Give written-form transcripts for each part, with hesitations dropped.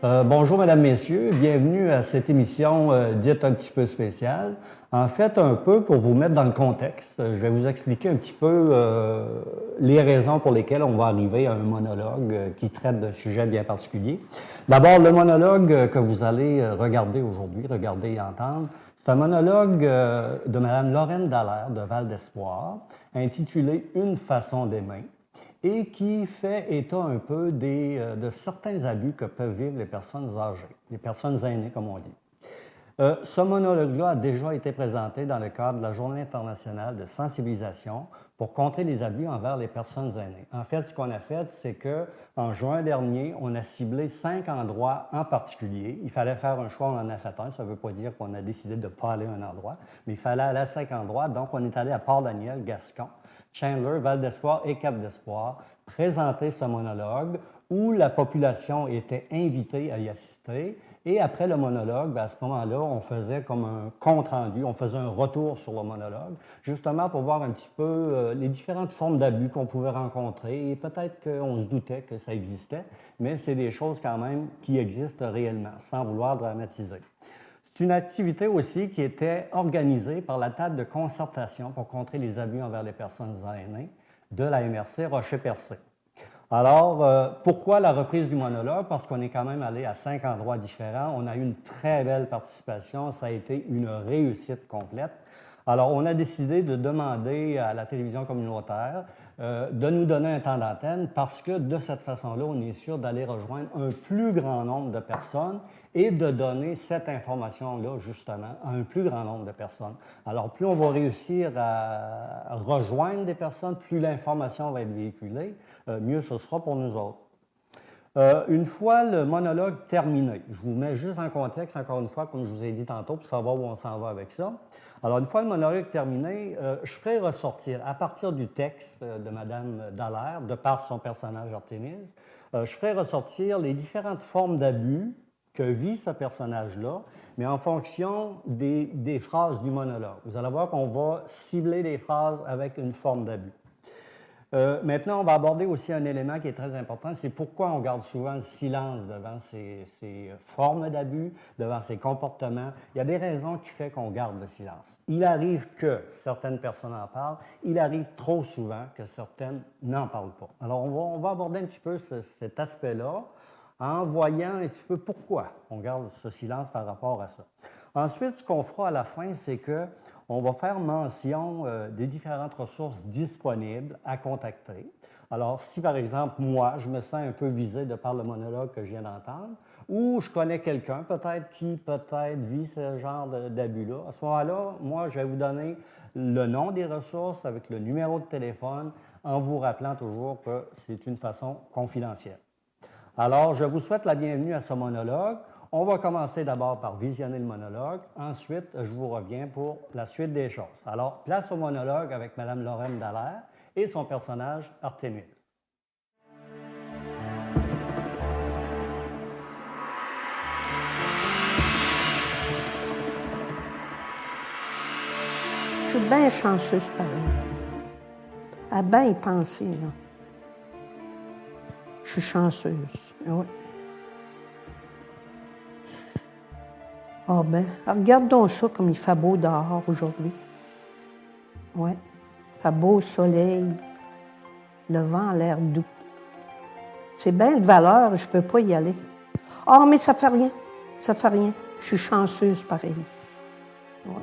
Bonjour, mesdames, messieurs. Bienvenue à cette émission dite un petit peu spéciale. En fait, un peu pour vous mettre dans le contexte, je vais vous expliquer un petit peu les raisons pour lesquelles on va arriver à un monologue qui traite d'un sujet bien particulier. D'abord, le monologue que vous allez regarder aujourd'hui, regarder et entendre, c'est un monologue de Mme Lorraine Dallaire de Val d'Espoir, intitulé « Une façon d'aimer » et qui fait état un peu de certains abus que peuvent vivre les personnes âgées, les personnes aînées, comme on dit. Ce monologue-là a déjà été présenté dans le cadre de la Journée internationale de sensibilisation pour contrer les abus envers les personnes aînées. En fait, ce qu'on a fait, c'est qu'en juin dernier, on a ciblé 5 endroits en particulier. Il fallait faire un choix, on en a fait un. Ça ne veut pas dire qu'on a décidé de ne pas aller à un endroit, mais il fallait aller à 5 endroits. Donc, on est allé à Port-Daniel, Gascon, Chandler, Val d'Espoir et Cap d'Espoir, présenter ce monologue où la population était invitée à y assister. Et après le monologue, à ce moment-là, on faisait comme un compte-rendu, on faisait un retour sur le monologue, justement pour voir un petit peu les différentes formes d'abus qu'on pouvait rencontrer. Et peut-être qu'on se doutait que ça existait, mais c'est des choses quand même qui existent réellement, sans vouloir dramatiser. C'est une activité aussi qui était organisée par la table de concertation pour contrer les abus envers les personnes aînées de la MRC Rocher-Percé. Alors, pourquoi la reprise du monologue? Parce qu'on est quand même allé à 5 endroits différents. On a eu une très belle participation. Ça a été une réussite complète. Alors, on a décidé de demander à la télévision communautaire de nous donner un temps d'antenne parce que de cette façon-là, on est sûr d'aller rejoindre un plus grand nombre de personnes et de donner cette information-là, justement, à un plus grand nombre de personnes. Alors, plus on va réussir à rejoindre des personnes, plus l'information va être véhiculée, mieux ce sera pour nous autres. Une fois le monologue terminé, je vous mets juste en contexte, encore une fois, comme je vous ai dit tantôt, pour savoir où on s'en va avec ça. Alors, une fois le monologue terminé, je ferai ressortir, à partir du texte de Mme Dallaire, de par son personnage Artémise, je ferai ressortir les différentes formes d'abus que vit ce personnage-là, mais en fonction des phrases du monologue. Vous allez voir qu'on va cibler les phrases avec une forme d'abus. Maintenant, on va aborder aussi un élément qui est très important, c'est pourquoi on garde souvent le silence devant ces formes d'abus, devant ces comportements. Il y a des raisons qui font qu'on garde le silence. Il arrive que certaines personnes en parlent, il arrive trop souvent que certaines n'en parlent pas. Alors, on va aborder un petit peu cet aspect-là en voyant un petit peu pourquoi on garde ce silence par rapport à ça. Ensuite, ce qu'on fera à la fin, c'est qu'on va faire mention des différentes ressources disponibles à contacter. Alors, si par exemple, moi, je me sens un peu visé de par le monologue que je viens d'entendre, ou je connais quelqu'un peut-être qui peut-être vit ce genre d'abus-là, à ce moment-là, moi, je vais vous donner le nom des ressources avec le numéro de téléphone en vous rappelant toujours que c'est une façon confidentielle. Alors, je vous souhaite la bienvenue à ce monologue. On va commencer d'abord par visionner le monologue. Ensuite, je vous reviens pour la suite des choses. Alors, place au monologue avec Mme Lorraine Dallaire et son personnage Artémise. Je suis bien chanceuse, pareil. À bien y penser, là. Je suis chanceuse, oui. Ah ben, regardons ça comme il fait beau dehors aujourd'hui. Oui, il fait beau soleil, le vent a l'air doux. C'est bien de valeur, je ne peux pas y aller. Ah, mais ça fait rien, ça fait rien. Je suis chanceuse, pareil. Oui.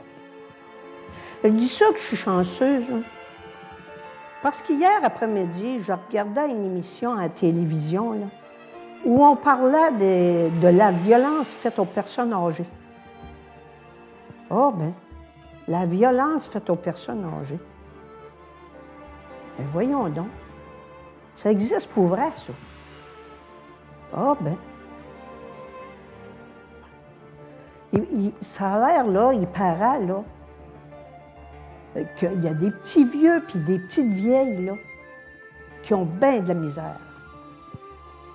Je dis ça que je suis chanceuse, hein, parce qu'hier après-midi, je regardais une émission à la télévision là, où on parlait de la violence faite aux personnes âgées. Ah, bien, la violence faite aux personnes âgées. Mais voyons donc, ça existe pour vrai, ça. Ah, bien. Ça a l'air, là, il paraît, là, qu'il y a des petits vieux puis des petites vieilles, là, qui ont bien de la misère.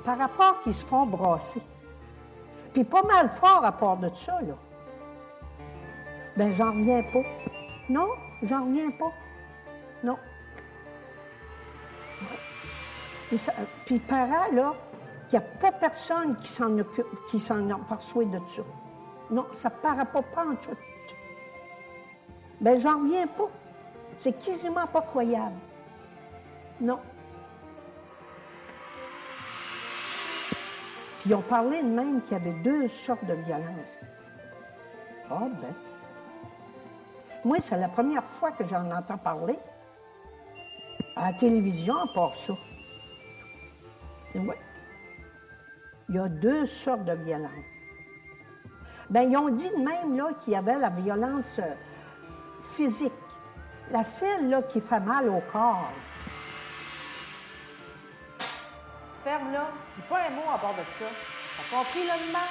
Par rapport qu'ils se font brasser. Puis pas mal fort à part de ça, là. Ben, j'en reviens pas. Non, j'en reviens pas. Non. Puis il paraît, là, qu'il n'y a pas personne qui s'en occupe, qui s'en aperçoit de ça. Non, ça ne paraît pas en tout. Ben, j'en reviens pas. C'est quasiment pas croyable. Non. Puis on parlait de même qu'il y avait 2 sortes de violence. Ah ben. Moi, c'est la première fois que j'en entends parler. À la télévision, à part ça. Et ouais. Il y a 2 sortes de violence. Bien, ils ont dit de même là, qu'il y avait la violence physique. La celle là, qui fait mal au corps. Ferme là, puis pas un mot à part de ça. T'as compris, là, maman?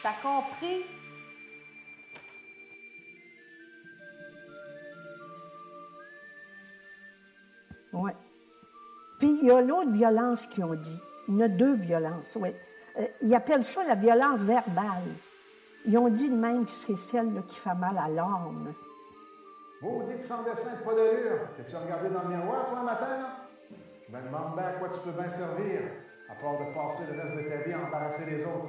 T'as compris? Oui. Puis il y a l'autre violence qu'ils ont dit. Il y en a 2 violences, oui. Ils appellent ça la violence verbale. Ils ont dit de même que c'est celle là, qui fait mal à l'âme. Maudite sans dessin, pas d'allure. T'es-tu regardé dans le miroir, toi, un matin, là? Je me demande bien à quoi tu peux bien servir, à part de passer le reste de ta vie à embarrasser les autres.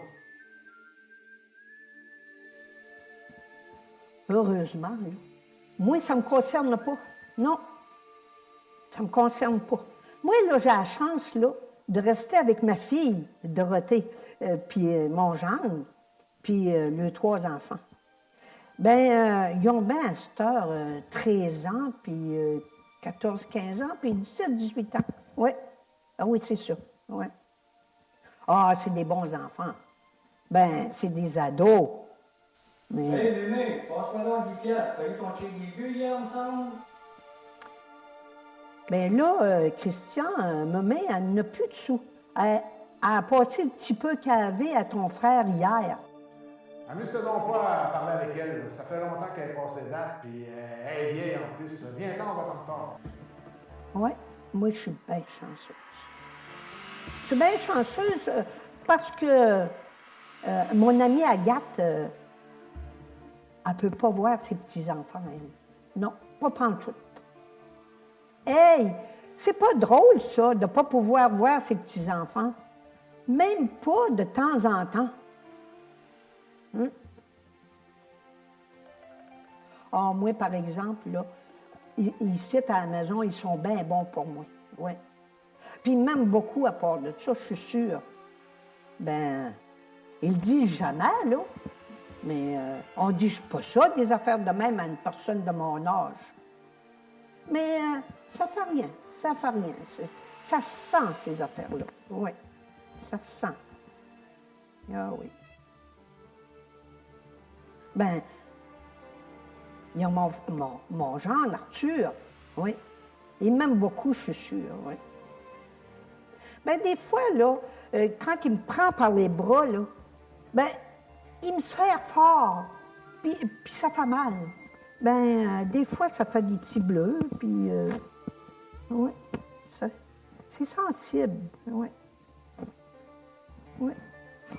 Heureusement, là. Moi, ça ne me concerne pas. Non. Ça ne me concerne pas. Moi, là, j'ai la chance, là, de rester avec ma fille, Dorothée, puis mon gendre, puis les 3 enfants. Bien, ils ont bien à cette heure 13 ans, puis 14, 15 ans, puis 17, 18 ans. Oui. Ah oui, c'est ça. Oui. Ah, c'est des bons enfants. Ben, c'est des ados. Mais... Hey, Mémé, passe-moi donc 10 piastres. T'as eu ton chèque début hier, me semble? Bien là, Christian, maman, elle n'a plus de sous. Elle a passé un petit peu qu'elle avait à ton frère hier. Amuse-toi donc pas à parler avec elle. Ça fait longtemps qu'elle est passée date, puis elle est vieille en plus. Viens-t'en, on va t'en retard. Oui, moi, je suis bien chanceuse. Je suis bien chanceuse parce que mon amie Agathe, elle ne peut pas voir ses petits-enfants, elle. Non, pas pantoute. Hey, c'est pas drôle, ça, de ne pas pouvoir voir ses petits-enfants. Même pas de temps en temps. Ah, moi, par exemple, là, ici, à la maison, ils sont bien bons pour moi. Oui. Puis ils m'aiment beaucoup à part de ça, je suis sûre. Ben, ils disent jamais, là. Mais on ne dit pas ça, des affaires de même à une personne de mon âge. Mais ça fait rien, ça fait rien. Ça sent, ces affaires-là. Oui, ça sent. Ah oui. Ben, il y a mon gendre, Arthur, oui. Il m'aime beaucoup, je suis sûre, oui. Ben, des fois, là, quand il me prend par les bras, là, ben, il me serre fort, puis ça fait mal. Ben, des fois, ça fait des petits bleus, puis, oui, c'est sensible, oui. Oui.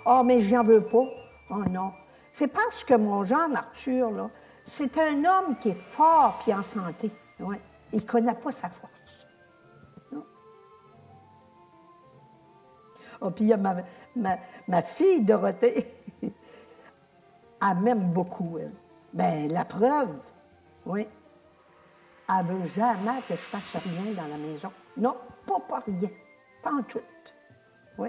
Ah, mais je n'en veux pas. Oh non. C'est parce que mon gendre, Arthur, là, c'est un homme qui est fort puis en santé. Oui. Il ne connaît pas sa force. Non. Oh, puis il y a ma fille, Dorothée. Elle m'aime beaucoup, elle. Bien, la preuve, oui. Elle ne veut jamais que je fasse rien dans la maison. Non, pas rien. Pas en tout. Oui.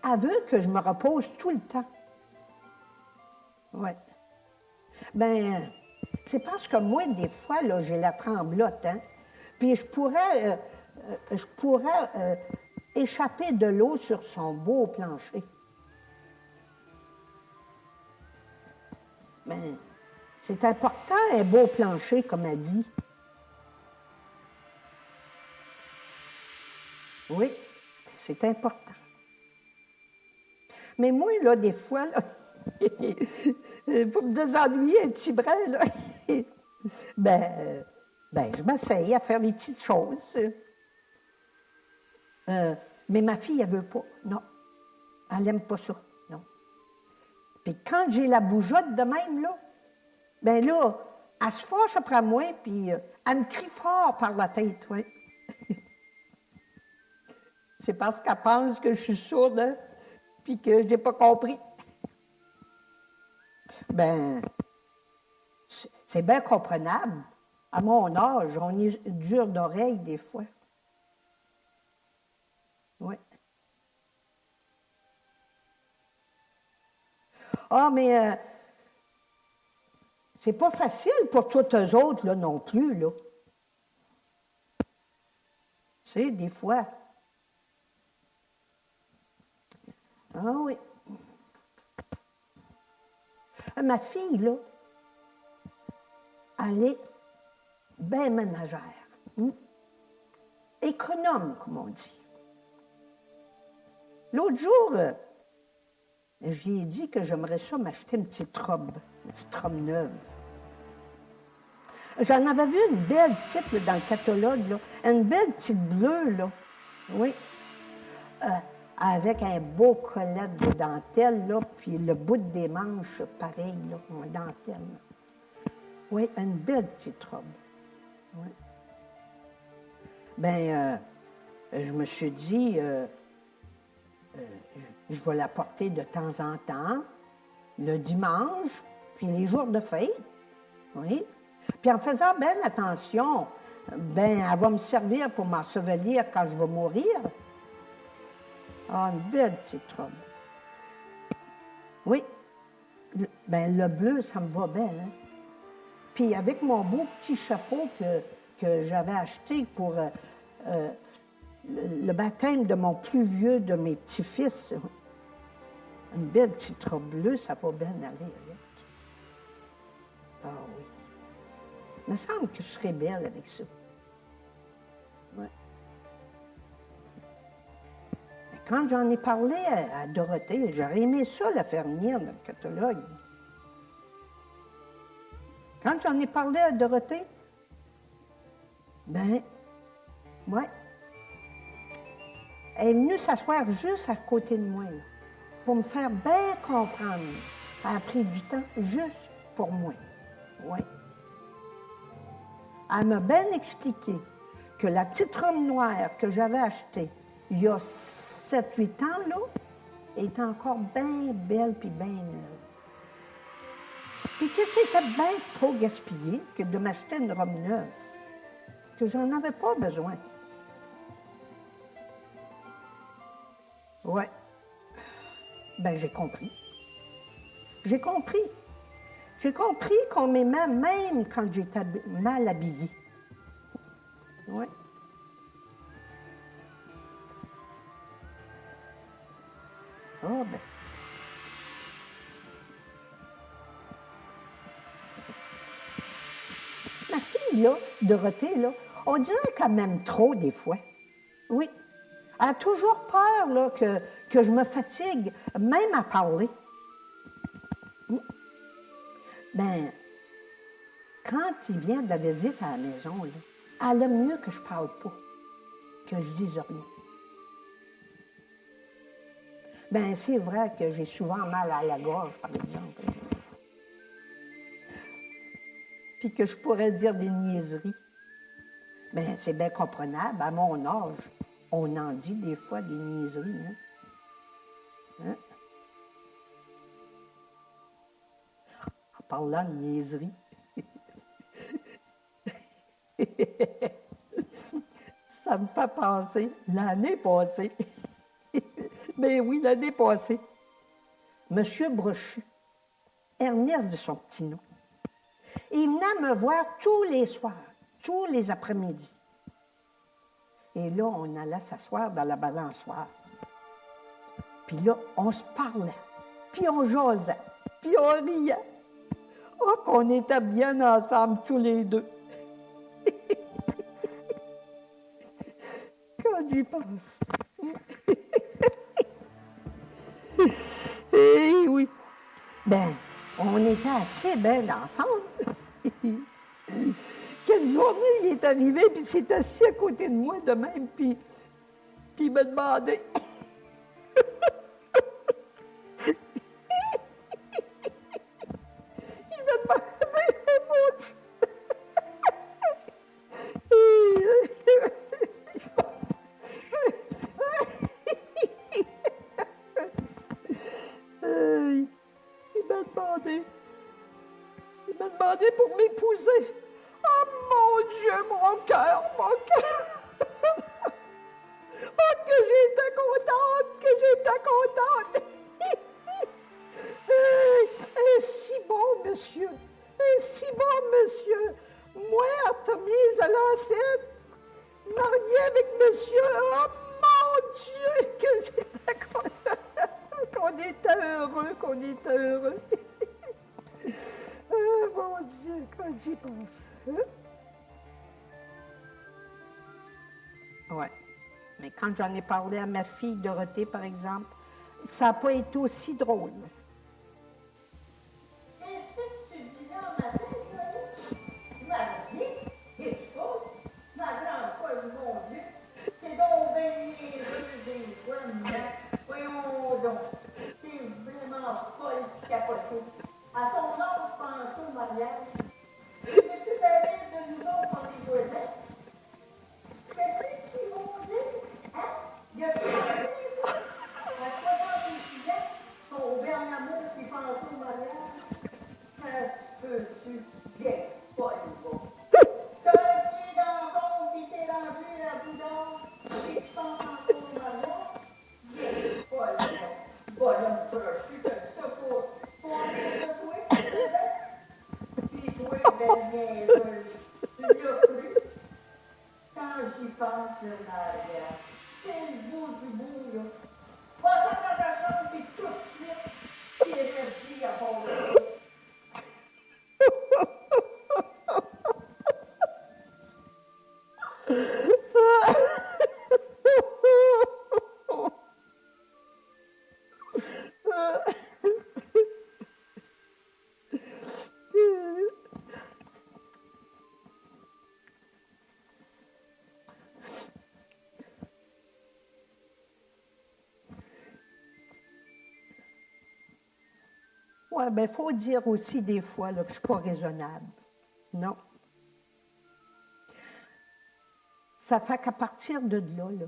Elle veut que je me repose tout le temps. Oui. Bien, c'est parce que moi, des fois, là, j'ai la tremblote, hein. Puis je pourrais échapper de l'eau sur son beau plancher. Bien, c'est important, un beau plancher, comme elle dit. Oui, c'est important. Mais moi, là, des fois, là, pour me désennuyer un petit brin, là, ben, je m'essaye à faire des petites choses. Mais ma fille, elle veut pas. Non. Elle n'aime pas ça. Non. Puis quand j'ai la bougeotte de même, là, ben là, elle se fâche après moi, puis elle me crie fort par la tête, oui. C'est parce qu'elle pense que je suis sourde, hein? puis que j'ai pas compris. Ben, c'est bien comprenable. À mon âge, on est dur d'oreille des fois. Oui. Ah, mais c'est pas facile pour tous eux autres, là, non plus, là. Tu sais, des fois. Ah oui. Ma fille, là, elle est bien ménagère. Économe, comme on dit. L'autre jour, je lui ai dit que j'aimerais ça m'acheter une petite robe neuve. J'en avais vu une belle petite là, dans le catalogue, là, une belle petite bleue, là. Oui. Avec un beau collet de dentelle, là, puis le bout des manches, pareil, là, en dentelle. Oui, une belle petite robe. Oui. Bien, je me suis dit, je vais la porter de temps en temps, le dimanche, puis les jours de fête. Oui. Puis en faisant bien attention, ben, elle va me servir pour m'ensevelir quand je vais mourir. Ah, une belle petite robe. Oui. Ben, le bleu, ça me va bien. Hein? Puis avec mon beau petit chapeau que j'avais acheté pour le baptême de mon plus vieux de mes petits-fils, une belle petite robe bleue, ça va bien aller avec. Ah oui. Il me semble que je serais belle avec ça. Ouais. Mais quand j'en ai parlé à Dorothée, j'aurais aimé ça la faire venir dans le catalogue. Quand j'en ai parlé à Dorothée, ben, ouais, elle est venue s'asseoir juste à côté de moi, là, pour me faire bien comprendre. Elle a pris du temps juste pour moi. Oui. Elle m'a bien expliqué que la petite robe noire que j'avais achetée il y a 7-8 ans, là, est encore bien belle puis bien neuve. Puis que c'était bien trop gaspillé que de m'acheter une robe neuve, que j'en avais pas besoin. Ouais. Ben, j'ai compris. J'ai compris. J'ai compris qu'on m'aimait même quand j'étais mal habillée. Oui. Ah, ben. Ma fille, là, Dorothée, là, on dirait qu'elle m'aime trop des fois. Oui. Elle a toujours peur, là, que je me fatigue, même à parler. Ben, quand il vient de la visite à la maison, là, elle aime mieux que je parle pas, que je dise rien. Ben, c'est vrai que j'ai souvent mal à la gorge, par exemple. Puis que je pourrais dire des niaiseries. Ben, c'est bien comprenable. À mon âge, on en dit des fois des niaiseries. Hein? En parlant de niaiseries, ça me fait penser, l'année passée, ben oui, l'année passée, M. Brochu, Ernest de son petit nom, il venait me voir tous les soirs, tous les après-midi. Et là, on allait s'asseoir dans la balançoire. Puis là, on se parlait, puis on jasait, puis on riait. Oh, qu'on était bien ensemble tous les deux. Quand j'y pense. Eh oui. Ben, on était assez bien ensemble. Quelle journée il est arrivé, puis il s'est assis à côté de moi de même, puis il m'a demandé. Il m'a demandé, mon Dieu. demandé. Il m'a demandé pour m'épouser. Oh mon Dieu, mon cœur, mon cœur. Oh, que j'étais contente, que j'étais contente. Si bon, monsieur. Si bon, monsieur. Moi, Artemise de Lancette, mariée avec monsieur. Oh mon Dieu, que j'étais contente. Qu'on était heureux. Oh mon Dieu, quand j'y pense. Ouais. Mais quand j'en ai parlé à ma fille Dorothée, par exemple, ça n'a pas été aussi drôle. Qu'est-ce que tu dis là dans ma tête, là? Ma vie, il est fou. Ma grande folle, mon Dieu. T'es donc bien niaiseux des fois, mais voyons donc. T'es vraiment folle, capotée. À ton âge, pense au mariage. Veux-tu faire rire de nous autres pour les voisins? Qu'est-ce qu'ils vont dire? Hein? Y a-tu pensé, toi? À 70 ans, ton bel amour qui pense au mariage? Ça se peut-tu bien pas le bon? T'as un pied dans le rond, pis t'es rendu à bout d'or, et tu penses encore au mariage? Bien pas le bon. Bonhomme crochu, t'as dit ça pour aller de toi, pis toi, ben niaiseuse, tu l'as cru? Quand j'y pense, le mariage, c'est le bout du bout, là. Va-t'en dans ta chambre, puis tout de suite, puis énergie à part de ça. Oui, bien, il faut dire aussi des fois là, que je ne suis pas raisonnable. Non. Ça fait qu'à partir de là,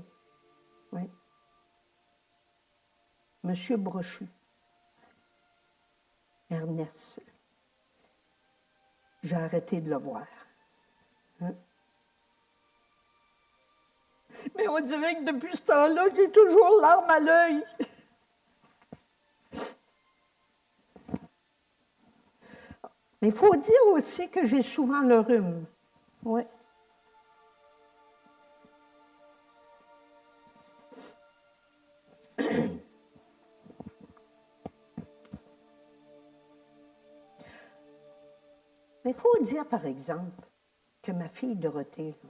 oui, M. Brochu, Ernest, j'ai arrêté de le voir. Hein? Mais on dirait que depuis ce temps-là, j'ai toujours larmes à l'œil. Mais il faut dire aussi que j'ai souvent le rhume. Oui. Mais il faut dire, par exemple, que ma fille Dorothée, là,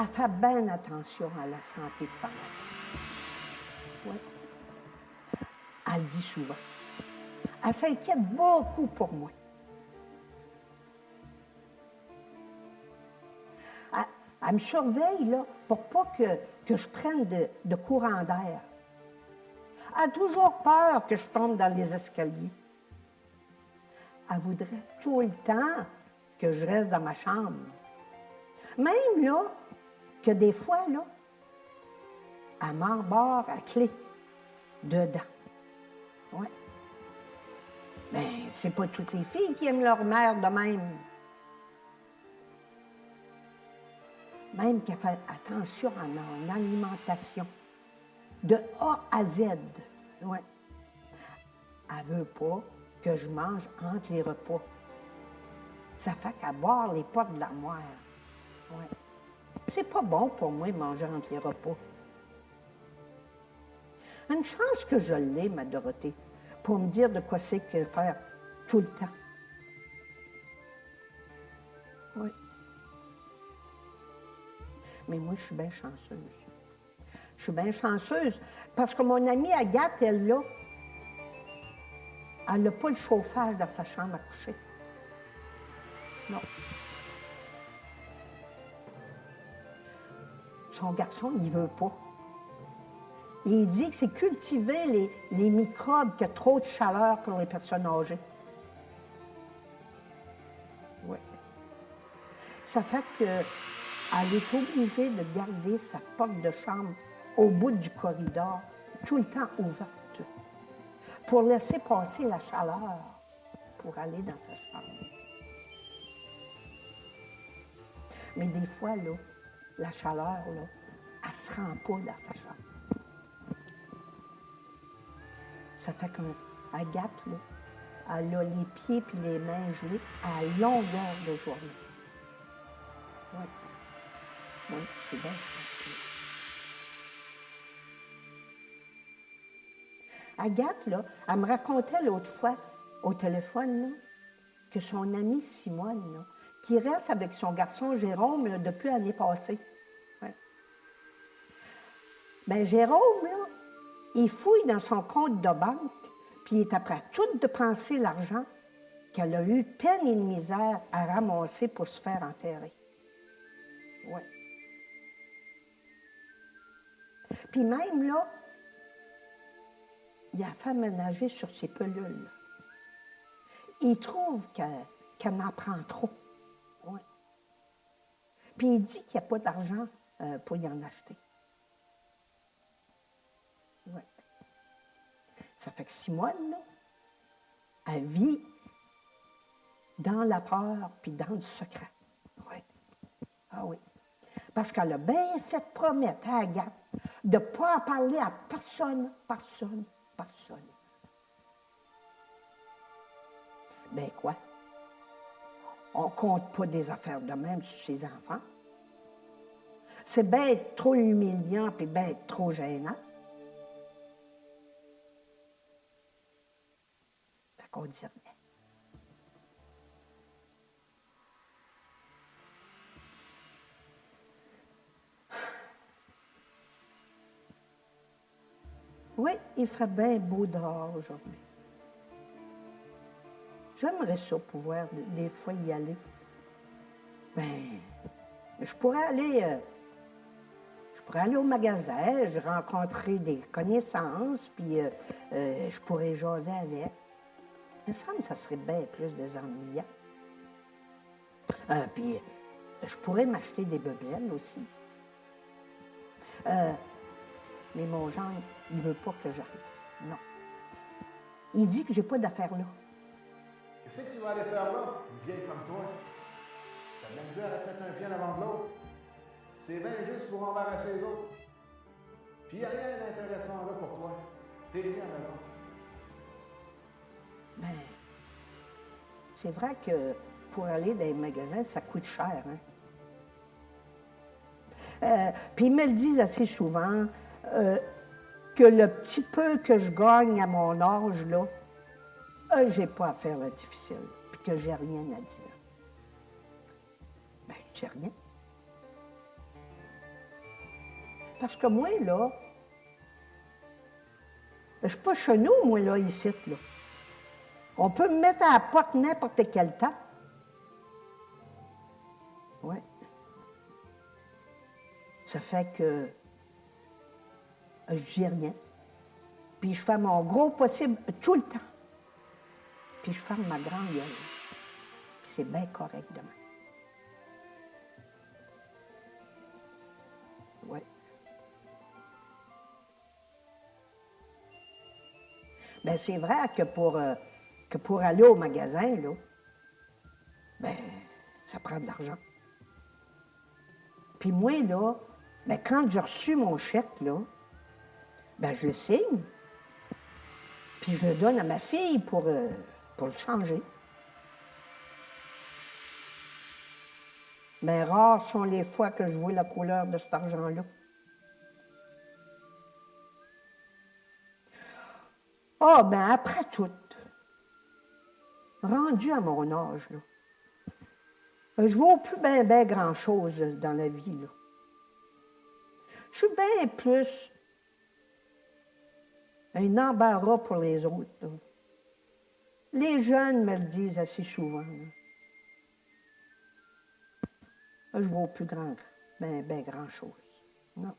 elle fait bien attention à la santé de sa mère. Oui. Elle le dit souvent. Elle s'inquiète beaucoup pour moi. Elle me surveille là, pour pas que je prenne de courant d'air. Elle a toujours peur que je tombe dans les escaliers. Elle voudrait tout le temps que je reste dans ma chambre. Même là, que des fois, là, elle m'embarre à clé dedans. Oui. Mais c'est pas toutes les filles qui aiment leur mère de même. Même qu'elle fait attention à mon alimentation. De A à Z. Oui. Elle veut pas que je mange entre les repas. Ça fait qu'elle barre les portes de l'armoire. Oui. C'est pas bon pour moi de manger entre les repas. Une chance que je l'ai, ma Dorothée, pour me dire de quoi c'est que faire tout le temps. Oui. Mais moi, je suis bien chanceuse. Je suis bien chanceuse parce que mon amie Agathe, elle, là, elle n'a pas le chauffage dans sa chambre à coucher. Non. Son garçon, il ne veut pas. Il dit que c'est cultiver les microbes qui ont trop de chaleur pour les personnes âgées. Oui. Ça fait qu'elle est obligée de garder sa porte de chambre au bout du corridor, tout le temps ouverte. pour laisser passer la chaleur, pour aller dans sa chambre. Mais des fois, là, la chaleur, là, elle ne se rend pas dans sa chambre. Ça fait qu'Agathe, là, elle a les pieds et les mains gelés à longueur de journée. Oui. Oui, je suis bien chanceuse. Agathe, là, elle me racontait l'autre fois, au téléphone, là, que son amie Simone, là, qui reste avec son garçon Jérôme là, depuis l'année passée. Ouais. Bien, Jérôme, là, il fouille dans son compte de banque, puis il est après tout dépenser l'argent qu'elle a eu peine et de misère à ramasser pour se faire enterrer. Oui. Puis même, là, il a fait ménager sur ses pelules. Il trouve qu'elle en prend trop. Oui. Puis il dit qu'il n'y a pas d'argent pour y en acheter. Oui. Ça fait que Simone, là, elle vit dans la peur puis dans le secret. Oui. Ah oui. Parce qu'elle a bien fait promettre à Agathe de ne pas en parler à personne. Ben quoi? On ne compte pas des affaires de même sur ses enfants. C'est bien être trop humiliant puis bien être trop gênant. Fait qu'on dit rien. Oui, il ferait bien beau dehors aujourd'hui. J'aimerais ça pouvoir des fois y aller. Ben, je pourrais aller au magasin, je rencontrer des connaissances, puis je pourrais jaser avec. Il me semble que ça serait bien plus désennuyant. Puis je pourrais m'acheter des bebelles aussi. Mais mon gendre, il ne veut pas que j'arrive. Non. Il dit que j'ai pas d'affaires là. Qu'est-ce que tu vas aller faire là, une vieille comme toi? T'as de la misère à te mettre un pied en avant de l'autre. C'est bien juste pour embarrasser les autres. Puis il n'y a rien d'intéressant là pour toi. T'es venu à la maison. Ben, c'est vrai que pour aller dans les magasins, ça coûte cher, hein? Puis ils me le disent assez souvent que le petit peu que je gagne à mon âge, là, j'ai pas à faire le difficile, puis que j'ai rien à dire. Ben, je dis rien. Parce que moi, là, je suis pas chez nous, moi, là, ici, là. On peut me mettre à la porte n'importe quel temps. Oui. Ça fait que je dis rien. Puis je fais mon gros possible tout le temps. Puis je ferme ma grande gueule. Puis c'est bien correct demain. Oui. Bien, c'est vrai que pour aller au magasin, là, ben, ça prend de l'argent. Puis moi, là, ben, quand j'ai reçu mon chèque, là, ben, je le signe. Puis je le donne à ma fille pour le changer. Mais rares sont les fois que je vois la couleur de cet argent-là. Ah, ben après tout, rendu à mon âge, là, je ne vaux plus bien grand-chose dans la vie, là. Je suis bien plus un embarras pour les autres, là. Les jeunes me le disent assez souvent, là. Je ne vaux plus bien grand-chose. Non.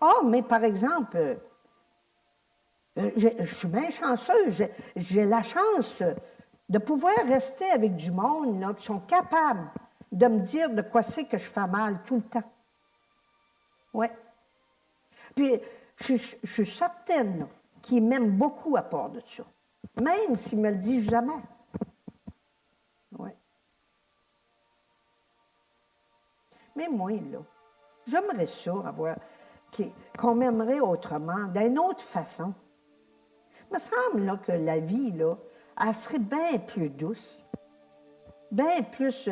Ah, mais par exemple, je suis bien chanceuse. J'ai la chance de pouvoir rester avec du monde là, qui sont capables de me dire de quoi c'est que je fais mal tout le temps. Oui. Puis, je suis certaine là, qu'il m'aime beaucoup à part de ça. Même s'il me le dit jamais. Oui. Mais moi, là, j'aimerais ça avoir, qu'on m'aimerait autrement, d'une autre façon. Il me semble là, que la vie, là, elle serait bien plus douce, bien plus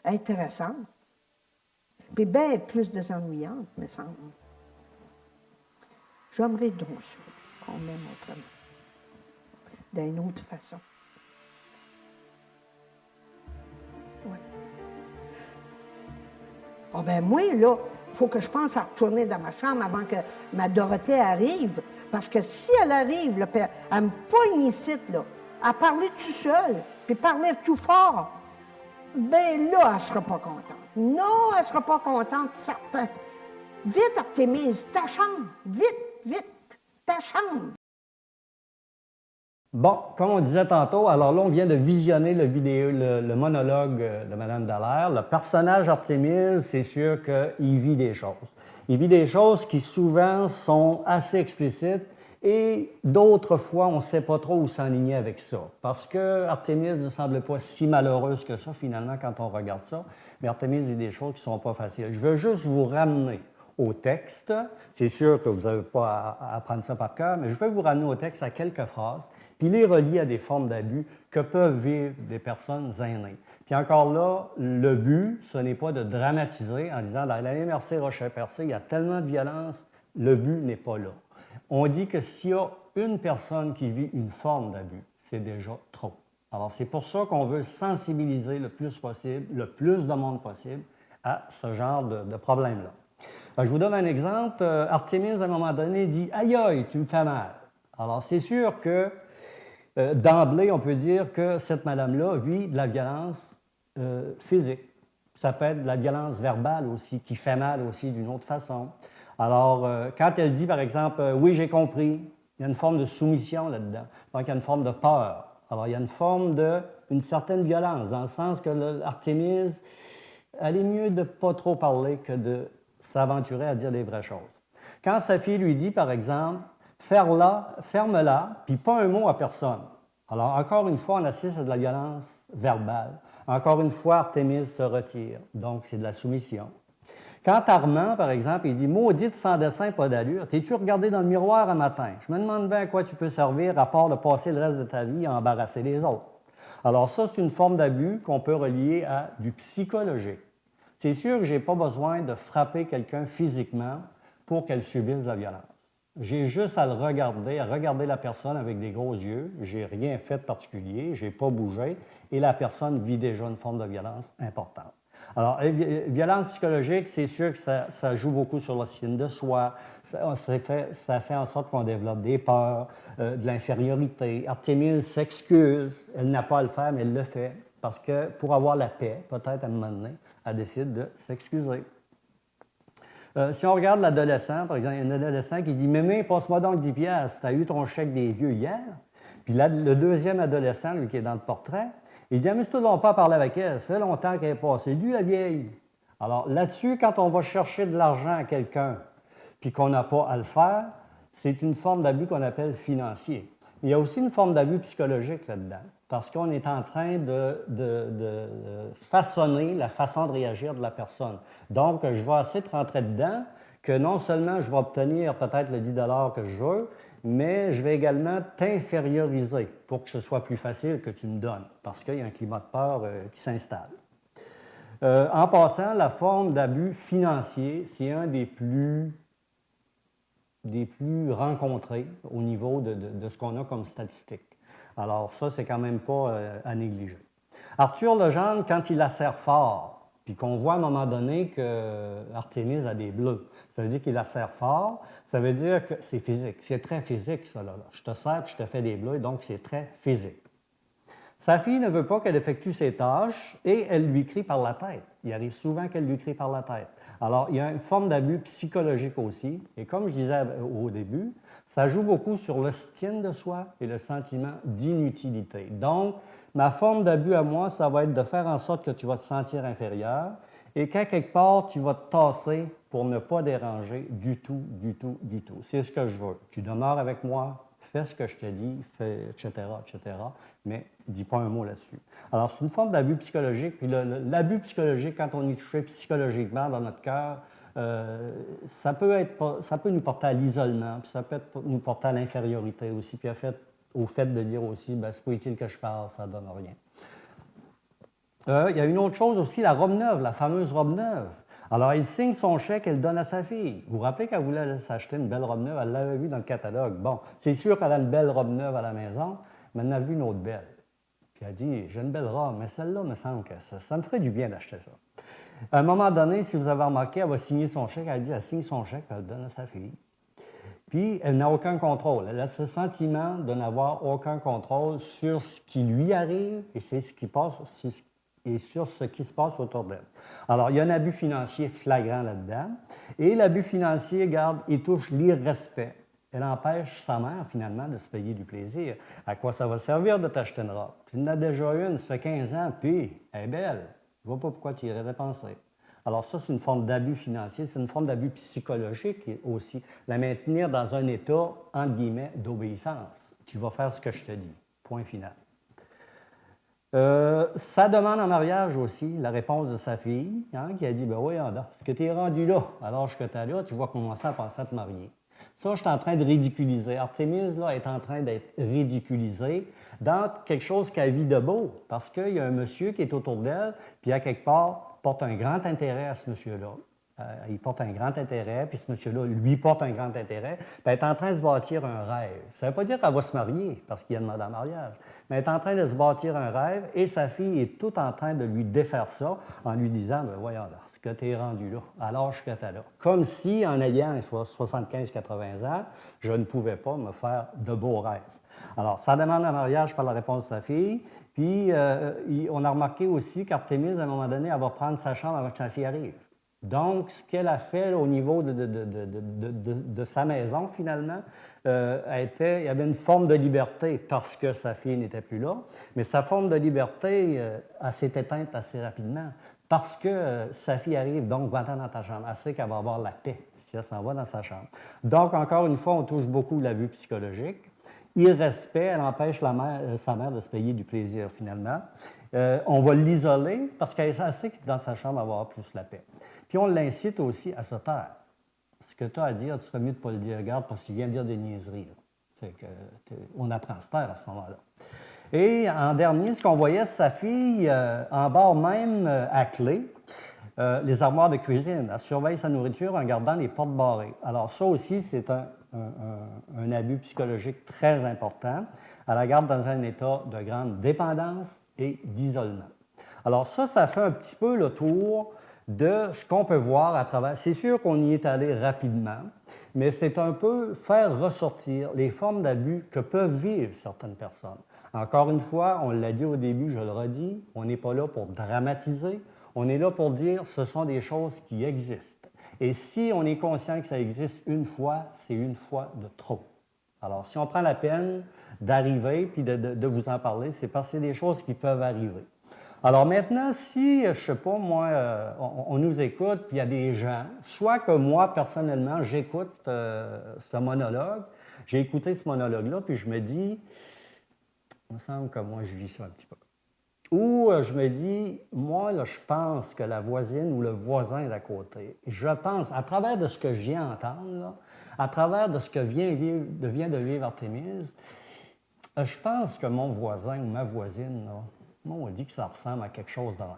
intéressante, puis bien plus désennuyante, me semble. J'aimerais donc ça, qu'on m'aime autrement, d'une autre façon. Oui. Ah ben moi, là, il faut que je pense à retourner dans ma chambre avant que ma Dorothée arrive, parce que si elle arrive, là, elle me pogne ici, là, à parler tout seul, puis parler tout fort, ben là, elle ne sera pas contente. Non, elle ne sera pas contente, certain. Vite, Artémise, ta chambre, vite, ta chambre. Bon, comme on disait tantôt, alors là, on vient de visionner le monologue de Mme Dallaire. Le personnage Artémise, c'est sûr qu'il vit des choses. Il vit des choses qui souvent sont assez explicites et d'autres fois, on ne sait pas trop où s'enligner avec ça. Parce que Artémise ne semble pas si malheureuse que ça, finalement, quand on regarde ça. Mais Artémise dit des choses qui ne sont pas faciles. Je veux juste vous ramener au texte. C'est sûr que vous n'avez pas à apprendre ça par cœur, mais je vais vous ramener au texte à quelques phrases, puis les relier à des formes d'abus que peuvent vivre des personnes aînées. Puis encore là, le but, ce n'est pas de dramatiser en disant « dans la MRC Rocher-Percé, il y a tellement de violence, le but n'est pas là ». On dit que s'il y a une personne qui vit une forme d'abus, c'est déjà trop. Alors, c'est pour ça qu'on veut sensibiliser le plus possible, le plus de monde possible à ce genre de problème-là. Je vous donne un exemple. Artémise, à un moment donné, dit « Aïe, aïe, tu me fais mal ». Alors, c'est sûr que d'emblée, on peut dire que cette madame-là vit de la violence physique. Ça peut être de la violence verbale aussi, qui fait mal aussi d'une autre façon. Alors, quand elle dit, par exemple, oui, j'ai compris, il y a une forme de soumission là-dedans. Donc, il y a une forme de peur. Alors, il y a une forme une certaine violence, dans le sens que Artémise, elle est mieux de ne pas trop parler que de s'aventurer à dire les vraies choses. Quand sa fille lui dit, par exemple, ferme-la, puis pas un mot à personne. Alors, encore une fois, on assiste à de la violence verbale. Encore une fois, Artémise se retire. Donc, c'est de la soumission. Quand Armand, par exemple, il dit « Maudite sans dessin, pas d'allure, t'es-tu regardé dans le miroir un matin? Je me demande bien à quoi tu peux servir à part de passer le reste de ta vie à embarrasser les autres. » Alors ça, c'est une forme d'abus qu'on peut relier à du psychologique. C'est sûr que je n'ai pas besoin de frapper quelqu'un physiquement pour qu'elle subisse la violence. J'ai juste à regarder la personne avec des gros yeux. Je n'ai rien fait de particulier, je n'ai pas bougé, et la personne vit déjà une forme de violence importante. Alors, violence psychologique, c'est sûr que ça joue beaucoup sur l'estime de soi. Ça fait en sorte qu'on développe des peurs, de l'infériorité. Artémise s'excuse. Elle n'a pas à le faire, mais elle le fait. Parce que pour avoir la paix, peut-être à un moment donné, elle décide de s'excuser. Si on regarde l'adolescent, par exemple, il y a un adolescent qui dit « Mémé, passe-moi donc 10 piastres, t'as eu ton chèque des vieux hier? » Puis là, le deuxième adolescent, lui qui est dans le portrait, il dit « Amuse-toi donc pas à parler avec elle, ça fait longtemps qu'elle est passée. Lui, la vieille. » Alors là-dessus, quand on va chercher de l'argent à quelqu'un, puis qu'on n'a pas à le faire, c'est une forme d'abus qu'on appelle financier. Il y a aussi une forme d'abus psychologique là-dedans, parce qu'on est en train de façonner la façon de réagir de la personne. Donc, je vais essayer de rentrer dedans que non seulement je vais obtenir peut-être le 10 $ que je veux, mais je vais également t'inférioriser pour que ce soit plus facile que tu me donnes, parce qu'il y a un climat de peur qui s'installe. En passant, la forme d'abus financier, c'est un des plus rencontrés au niveau de ce qu'on a comme statistiques. Alors ça, c'est quand même pas à négliger. Arthur Legendre, quand il la serre fort, puis qu'on voit à un moment donné qu'Artémise a des bleus, ça veut dire qu'il la serre fort, ça veut dire que c'est physique. C'est très physique, ça, là. Je te serre puis je te fais des bleus, donc c'est très physique. Sa fille ne veut pas qu'elle effectue ses tâches et elle lui crie par la tête. Il arrive souvent qu'elle lui crie par la tête. Alors, il y a une forme d'abus psychologique aussi. Et comme je disais au début, ça joue beaucoup sur l'estime de soi et le sentiment d'inutilité. Donc, ma forme d'abus à moi, ça va être de faire en sorte que tu vas te sentir inférieur et qu'à quelque part, tu vas te tasser pour ne pas déranger du tout, du tout, du tout. C'est ce que je veux. Tu demeures avec moi, fais ce que je te dis, fais, etc., etc., mais dis pas un mot là-dessus. Alors, c'est une forme d'abus psychologique, puis l'abus psychologique, quand on est touché psychologiquement dans notre cœur, ça peut nous porter à l'isolement, puis ça peut nous porter à l'infériorité aussi, puis au fait de dire aussi, ben, c'est pas utile que je parle, ça ne donne rien. Il y a une autre chose aussi, la robe neuve, la fameuse robe neuve. Alors, il signe son chèque et le donne à sa fille. Vous vous rappelez qu'elle voulait aller s'acheter une belle robe neuve, elle l'avait vue dans le catalogue. Bon, c'est sûr qu'elle a une belle robe neuve à la maison, mais elle en a vu une autre belle. Puis elle a dit, j'ai une belle robe, mais celle-là, me semble que ça me ferait du bien d'acheter ça. À un moment donné, si vous avez remarqué, elle va signer son chèque, elle dit, elle signe son chèque, elle le donne à sa fille. Puis, elle n'a aucun contrôle. Elle a ce sentiment de n'avoir aucun contrôle sur ce qui lui arrive et c'est ce qui passe, et sur ce qui se passe autour d'elle. Alors, il y a un abus financier flagrant là-dedans. Et l'abus financier, regarde, il touche l'irrespect. Elle empêche sa mère, finalement, de se payer du plaisir. À quoi ça va servir de t'acheter une robe? Tu en as déjà une, ça fait 15 ans, puis elle est belle. Je ne vois pas pourquoi tu irais dépenser. Alors ça, c'est une forme d'abus financier, c'est une forme d'abus psychologique aussi. La maintenir dans un état, entre guillemets, d'obéissance. Tu vas faire ce que je te dis. Point final. Sa demande en mariage aussi, la réponse de sa fille, qui a dit, ben oui, est-ce que tu es rendu là, alors que tu es là, tu vas commencer à penser à te marier. Ça, je suis en train de ridiculiser. Artémise, là, est en train d'être ridiculisée dans quelque chose qu'elle vit de beau, parce qu'il y a un monsieur qui est autour d'elle, puis à quelque part, porte un grand intérêt à ce monsieur-là. Il porte un grand intérêt, puis ce monsieur-là lui porte un grand intérêt, puis elle est en train de se bâtir un rêve. Ça ne veut pas dire qu'elle va se marier, parce qu'il y a demandé en mariage, mais elle est en train de se bâtir un rêve, et sa fille est tout en train de lui défaire ça, en lui disant, ben voyons là, ce que tu es rendu là, à l'âge que tu as là. Comme si, en ayant 75-80 ans, je ne pouvais pas me faire de beaux rêves. Alors, ça demande en mariage par la réponse de sa fille, puis on a remarqué aussi qu'Artémise, à un moment donné, elle va prendre sa chambre avant que sa fille arrive. Donc, ce qu'elle a fait là, au niveau de sa maison, finalement, il y avait une forme de liberté parce que sa fille n'était plus là, mais sa forme de liberté, elle s'est éteinte assez rapidement parce que sa fille arrive, donc va-t'en dans ta chambre. Elle sait qu'elle va avoir la paix si elle s'en va dans sa chambre. Donc, encore une fois, on touche beaucoup l'abus psychologique. Irrespect, elle empêche sa mère de se payer du plaisir, finalement. On va l'isoler parce qu'elle sait que dans sa chambre, elle va avoir plus la paix. Puis on l'incite aussi à se taire. Ce que tu as à dire, tu serais mieux de ne pas le dire. Regarde, parce qu'il vient de dire des niaiseries. Fait que, on apprend à se taire à ce moment-là. Et en dernier, ce qu'on voyait, sa fille embarre même à clé les armoires de cuisine. Elle surveille sa nourriture en gardant les portes barrées. Alors ça aussi, c'est un abus psychologique très important. Elle la garde dans un état de grande dépendance et d'isolement. Alors ça fait un petit peu le tour de ce qu'on peut voir à travers. C'est sûr qu'on y est allé rapidement, mais c'est un peu faire ressortir les formes d'abus que peuvent vivre certaines personnes. Encore une fois, on l'a dit au début, je le redis, on n'est pas là pour dramatiser, on est là pour dire ce sont des choses qui existent. Et si on est conscient que ça existe une fois, c'est une fois de trop. Alors, si on prend la peine d'arriver puis de vous en parler, c'est parce que c'est des choses qui peuvent arriver. Alors maintenant, si, je ne sais pas, moi, on nous écoute, puis il y a des gens, soit que moi, personnellement, j'écoute ce monologue, j'ai écouté ce monologue-là, puis je me dis, il me semble que moi, je vis ça un petit peu. Ou je me dis, moi, là, je pense que la voisine ou le voisin d'à côté, je pense, à travers de ce que je viens entendre, là, à travers de ce que vient de vivre Artémise, je pense que mon voisin ou ma voisine, là, moi, on dit que ça ressemble à quelque chose de même.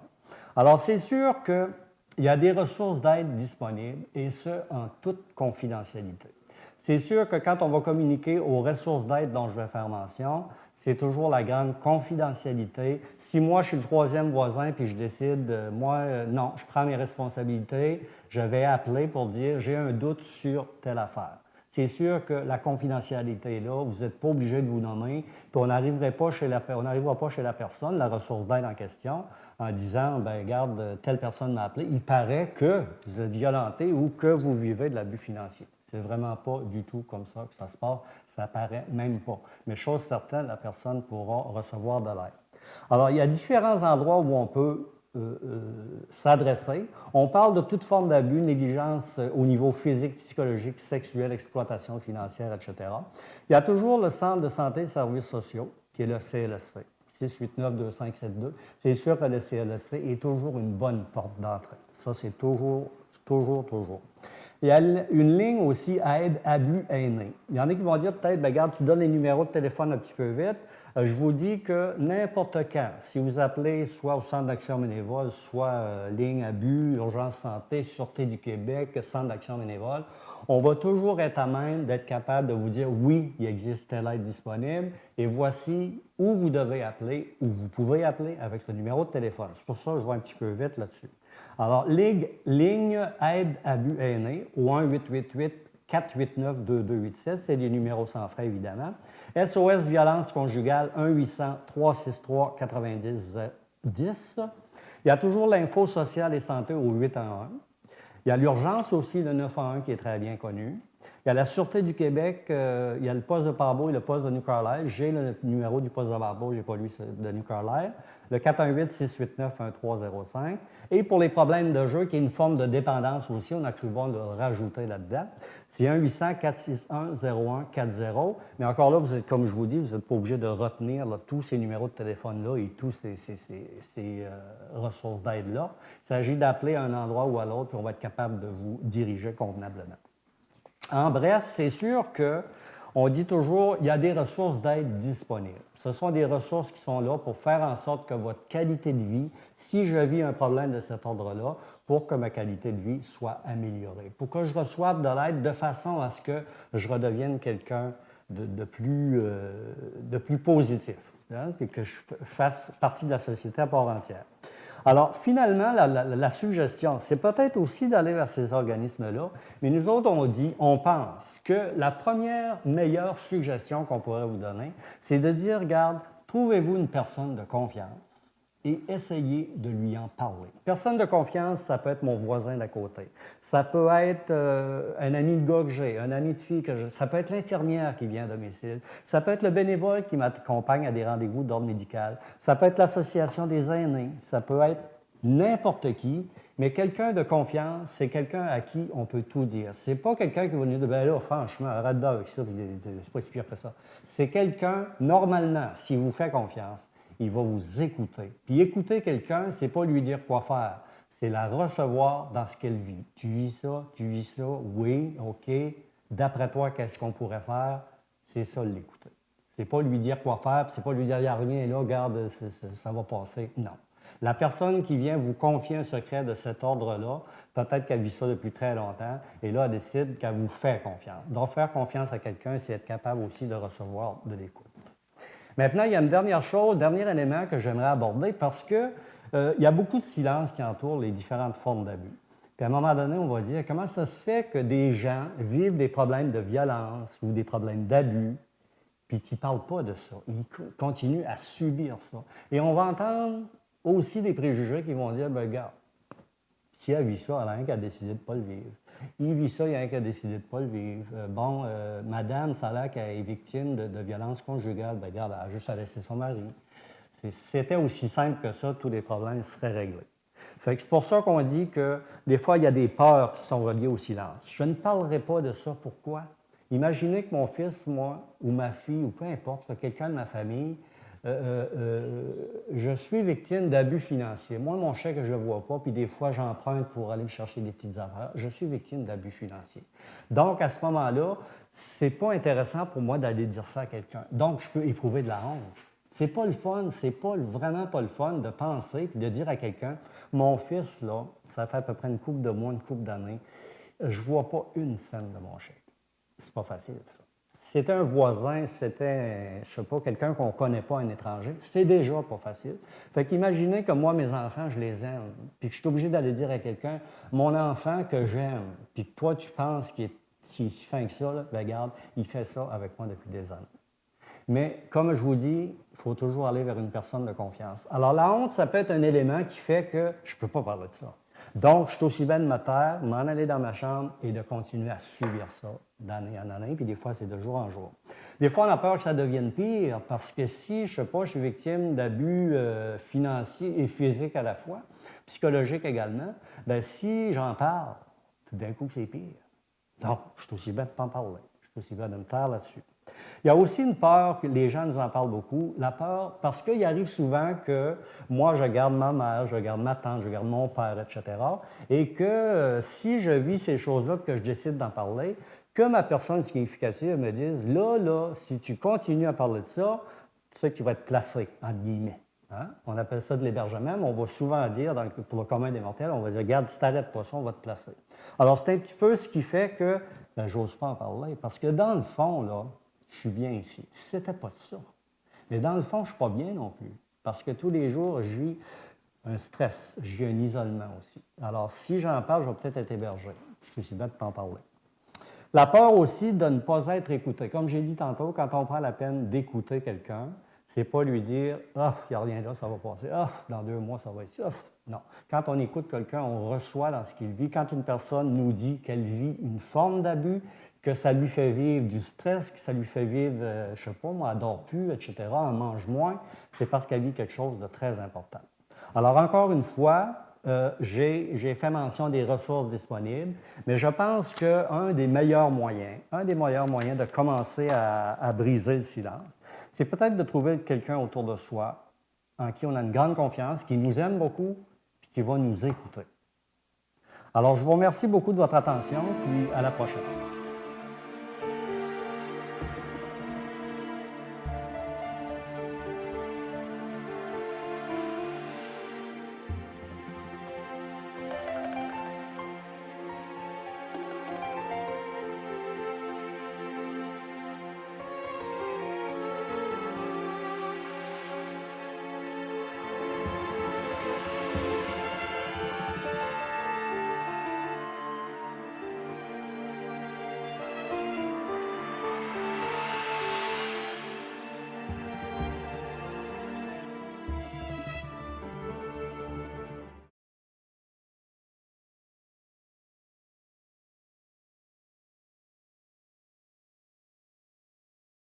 Alors, c'est sûr qu'il y a des ressources d'aide disponibles, et ce, en toute confidentialité. C'est sûr que quand on va communiquer aux ressources d'aide dont je vais faire mention, c'est toujours la grande confidentialité. Si moi, je suis le troisième voisin puis je décide, non, je prends mes responsabilités, je vais appeler pour dire j'ai un doute sur telle affaire. C'est sûr que la confidentialité est là, vous n'êtes pas obligé de vous nommer, puis on n'arrivera pas chez la personne, la ressource d'aide en question, en disant, bien, regarde, telle personne m'a appelé, il paraît que vous êtes violenté ou que vous vivez de l'abus financier. C'est vraiment pas du tout comme ça que ça se passe, ça paraît même pas. Mais chose certaine, la personne pourra recevoir de l'aide. Alors, il y a différents endroits où on peut s'adresser. On parle de toute forme d'abus, négligence au niveau physique, psychologique, sexuel, exploitation financière, etc. Il y a toujours le Centre de santé et services sociaux, qui est le CLSC, 689-2572. C'est sûr que le CLSC est toujours une bonne porte d'entrée. Ça, c'est toujours. Il y a une ligne aussi aide abus aînés. Il y en a qui vont dire peut-être, bien, regarde, tu donnes les numéros de téléphone un petit peu vite. Je vous dis que n'importe quand, si vous appelez soit au Centre d'action bénévole, soit ligne abus, urgence santé, Sûreté du Québec, Centre d'action bénévole, on va toujours être à même d'être capable de vous dire oui, il existe telle aide disponible et voici où vous devez appeler, où vous pouvez appeler avec ce numéro de téléphone. C'est pour ça que je vais un petit peu vite là-dessus. Alors, ligne aide abus aînés au 1-888-489-2287, c'est des numéros sans frais, évidemment. SOS violence conjugale, 1-800-363-90-10. Il y a toujours l'info sociale et santé au 811. Il y a l'urgence aussi, le 911, qui est très bien connu. Il y a la Sûreté du Québec, il y a le poste de Barbeau et le poste de New Carlisle. J'ai le numéro du poste de Barbeau, je n'ai pas lui de New Carlisle. Le 418-689-1305. Et pour les problèmes de jeu, qui est une forme de dépendance aussi, on a cru bon de le rajouter là-dedans. C'est 1-800-461-0140. Mais encore là, vous êtes, comme je vous dis, vous n'êtes pas obligé de retenir là, tous ces numéros de téléphone-là et tous ces ressources d'aide-là. Il s'agit d'appeler à un endroit ou à l'autre, puis on va être capable de vous diriger convenablement. En bref, c'est sûr qu'on dit toujours qu'il y a des ressources d'aide disponibles. Ce sont des ressources qui sont là pour faire en sorte que votre qualité de vie, si je vis un problème de cet ordre-là, pour que ma qualité de vie soit améliorée, pour que je reçoive de l'aide de façon à ce que je redevienne quelqu'un de plus positif, hein, et que je fasse partie de la société à part entière. Alors, finalement, la suggestion, c'est peut-être aussi d'aller vers ces organismes-là, mais nous autres, on pense que la première meilleure suggestion qu'on pourrait vous donner, c'est de dire, regarde, trouvez-vous une personne de confiance et essayez de lui en parler. Personne de confiance, ça peut être mon voisin d'à côté. Ça peut être un ami de gars que j'ai, un ami de fille que j'ai. Ça peut être l'infirmière qui vient à domicile. Ça peut être le bénévole qui m'accompagne à des rendez-vous d'ordre médical. Ça peut être l'association des aînés. Ça peut être n'importe qui, mais quelqu'un de confiance, c'est quelqu'un à qui on peut tout dire. C'est pas quelqu'un qui va nous dire, ben là, franchement, arrête d'eux avec ça, c'est pas si pire que ça. C'est quelqu'un, normalement, s'il vous fait confiance, il va vous écouter. Puis écouter quelqu'un, c'est pas lui dire quoi faire, c'est la recevoir dans ce qu'elle vit. Tu vis ça, oui, OK. D'après toi, qu'est-ce qu'on pourrait faire? C'est ça, l'écouter. C'est pas lui dire quoi faire, puis c'est pas lui dire, il n'y a rien là, regarde, ça va passer. Non. La personne qui vient vous confier un secret de cet ordre-là, peut-être qu'elle vit ça depuis très longtemps, et là, elle décide qu'elle vous fait confiance. Donc, faire confiance à quelqu'un, c'est être capable aussi de recevoir de l'écoute. Maintenant, il y a une dernière chose, dernier élément que j'aimerais aborder parce qu'il y a beaucoup de silence qui entoure les différentes formes d'abus. Puis à un moment donné, on va dire comment ça se fait que des gens vivent des problèmes de violence ou des problèmes d'abus, puis qu'ils ne parlent pas de ça. Ils continuent à subir ça. Et on va entendre aussi des préjugés qui vont dire, bien, regarde, si elle vit ça, elle a rien qu'à décider de ne pas le vivre. Il vit ça, il a rien qu'à décider de ne pas le vivre. Madame, ça a l'air qu'elle est victime de violences conjugales. Bien, regarde, elle a juste à laisser son mari. Si c'était aussi simple que ça, tous les problèmes seraient réglés. C'est pour ça qu'on dit que des fois, il y a des peurs qui sont reliées au silence. Je ne parlerai pas de ça. Pourquoi? Imaginez que mon fils, moi, ou ma fille, ou peu importe, quelqu'un de ma famille, je suis victime d'abus financiers. Moi, mon chèque, je ne le vois pas, puis des fois, j'emprunte pour aller me chercher des petites affaires. Je suis victime d'abus financiers. Donc, à ce moment-là, ce n'est pas intéressant pour moi d'aller dire ça à quelqu'un. Donc, je peux éprouver de la honte. C'est pas le fun, c'est vraiment pas le fun de penser puis de dire à quelqu'un, mon fils, là, ça fait à peu près une couple de mois, une couple d'années, je ne vois pas une scène de mon chèque. C'est pas facile, ça. C'était un voisin, c'était, je sais pas, quelqu'un qu'on ne connaît pas, un étranger, c'est déjà pas facile. Fait qu'imaginez que moi, mes enfants, je les aime, puis que je suis obligé d'aller dire à quelqu'un, mon enfant que j'aime, puis que toi, tu penses qu'il est si fin que ça, là, ben, regarde, il fait ça avec moi depuis des années. Mais comme je vous dis, il faut toujours aller vers une personne de confiance. Alors la honte, ça peut être un élément qui fait que je ne peux pas parler de ça. Donc, je suis aussi bien de me taire, m'en aller dans ma chambre et de continuer à subir ça d'année en année, puis des fois, c'est de jour en jour. Des fois, on a peur que ça devienne pire, parce que si, je ne sais pas, je suis victime d'abus financiers et physiques à la fois, psychologiques également, bien, si j'en parle, tout d'un coup, c'est pire. Donc, je suis aussi bien de ne pas en parler. Je suis aussi bien de me taire là-dessus. Il y a aussi une peur, que les gens nous en parlent beaucoup, la peur, parce qu'il arrive souvent que moi, je garde ma mère, je garde ma tante, je garde mon père, etc., et que si je vis ces choses-là, que je décide d'en parler, que ma personne significative me dise, là, si tu continues à parler de ça, tu sais que tu vas être placé, entre guillemets. Hein? On appelle ça de l'hébergement, mais on va souvent dire, pour le commun des mortels, on va dire, regarde, si tu n'arrêtes pas ça, on va te placer. Alors, c'est un petit peu ce qui fait que j'ose pas en parler, parce que dans le fond, là, je suis bien ici. Si ce n'était pas de ça. Mais dans le fond, je ne suis pas bien non plus, parce que tous les jours, je vis un stress, je vis un isolement aussi. Alors, si j'en parle, je vais peut-être être hébergé. Je suis aussi bien de t'en parler. La peur aussi de ne pas être écouté. Comme j'ai dit tantôt, quand on prend la peine d'écouter quelqu'un, c'est pas lui dire « Ah, il n'y a rien là, ça va passer. Ah, dans 2 mois, ça va être ça. » Non. Quand on écoute quelqu'un, on reçoit dans ce qu'il vit. Quand une personne nous dit qu'elle vit une forme d'abus, que ça lui fait vivre du stress, que ça lui fait vivre, je ne sais pas moi, elle dort plus, etc., elle mange moins, c'est parce qu'elle vit quelque chose de très important. Alors, encore une fois, j'ai fait mention des ressources disponibles, mais je pense qu'un des meilleurs moyens de commencer à briser le silence, c'est peut-être de trouver quelqu'un autour de soi en qui on a une grande confiance, qui nous aime beaucoup, puis qui va nous écouter. Alors, je vous remercie beaucoup de votre attention, puis à la prochaine.